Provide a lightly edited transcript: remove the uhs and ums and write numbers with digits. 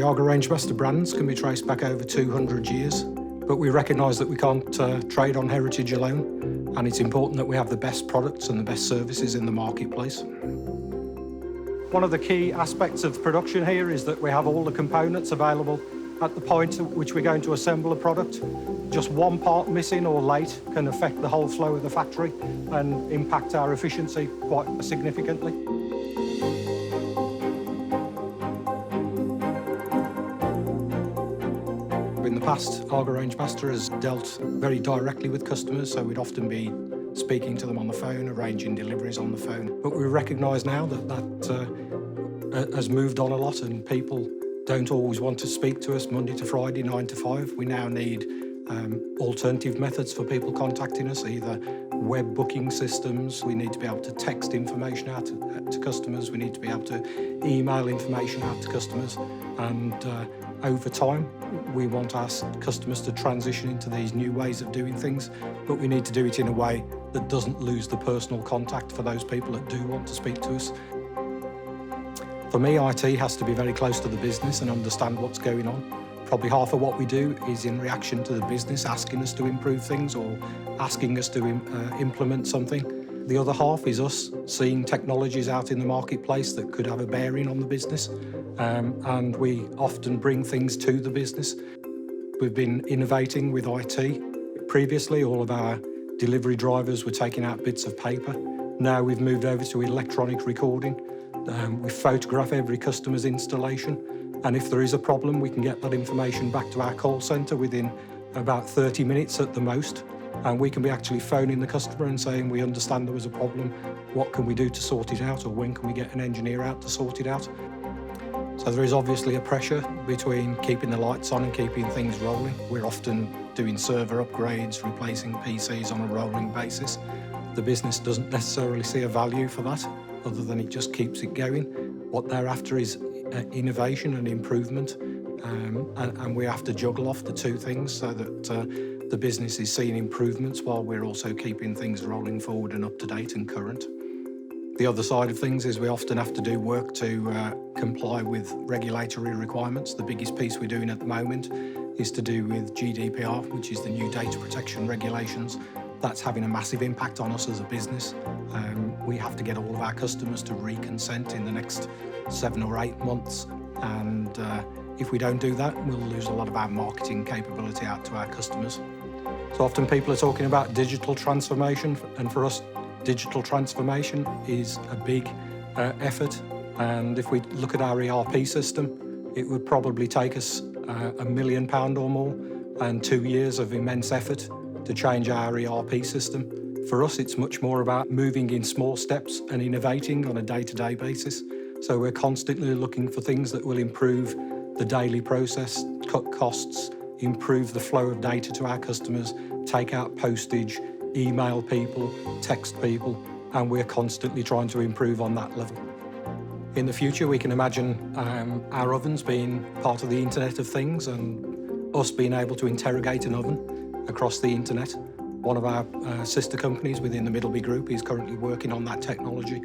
AGA Rangemaster brands can be traced back over 200 years, but we recognise that we can't trade on heritage alone, and it's important that we have the best products and the best services in the marketplace. One of the key aspects of production here is that we have all the components available at the point at which we're going to assemble a product. Just one part missing or late can affect the whole flow of the factory and impact our efficiency quite significantly. In the past, AGA Rangemaster has dealt very directly with customers, so we'd often be speaking to them on the phone, arranging deliveries on the phone. But we recognise now that that has moved on a lot, and people don't always want to speak to us Monday to Friday, 9 to 5. We now need alternative methods for people contacting us, either web booking systems. We need to be able to text information out to customers. We need to be able to email information out to customers. And over time, we want our customers to transition into these new ways of doing things, but we need to do it in a way that doesn't lose the personal contact for those people that do want to speak to us. For me, IT has to be very close to the business and understand what's going on. Probably half of what we do is in reaction to the business asking us to improve things or asking us to implement something. The other half is us seeing technologies out in the marketplace that could have a bearing on the business, and we often bring things to the business. We've been innovating with IT. Previously, all of our delivery drivers were taking out bits of paper. Now we've moved over to electronic recording. We photograph every customer's installation, and if there is a problem, we can get that information back to our call centre within about 30 minutes at the most, and we can be actually phoning the customer and saying, we understand there was a problem, what can we do to sort it out, or when can we get an engineer out to sort it out? So there is obviously a pressure between keeping the lights on and keeping things rolling. We're often doing server upgrades, replacing PCs on a rolling basis. The business doesn't necessarily see a value for that, other than it just keeps it going. What they're after is innovation and improvement, and we have to juggle off the two things so that the business is seeing improvements while we're also keeping things rolling forward and up to date and current. The other side of things is we often have to do work to comply with regulatory requirements. The biggest piece we're doing at the moment is to do with GDPR, which is the new data protection regulations. That's having a massive impact on us as a business. We have to get all of our customers to reconsent in the next 7 or 8 months, and if we don't do that, we'll lose a lot of our marketing capability out to our customers. So often people are talking about digital transformation, and for us, digital transformation is a big effort. And if we look at our ERP system, it would probably take us £1 million or more and 2 years of immense effort to change our ERP system. For us, it's much more about moving in small steps and innovating on a day-to-day basis. So we're constantly looking for things that will improve the daily process, cut costs, improve the flow of data to our customers, take out postage, email people, text people, and we're constantly trying to improve on that level. In the future, we can imagine our ovens being part of the Internet of Things and us being able to interrogate an oven across the internet. One of our sister companies within the Middleby Group is currently working on that technology.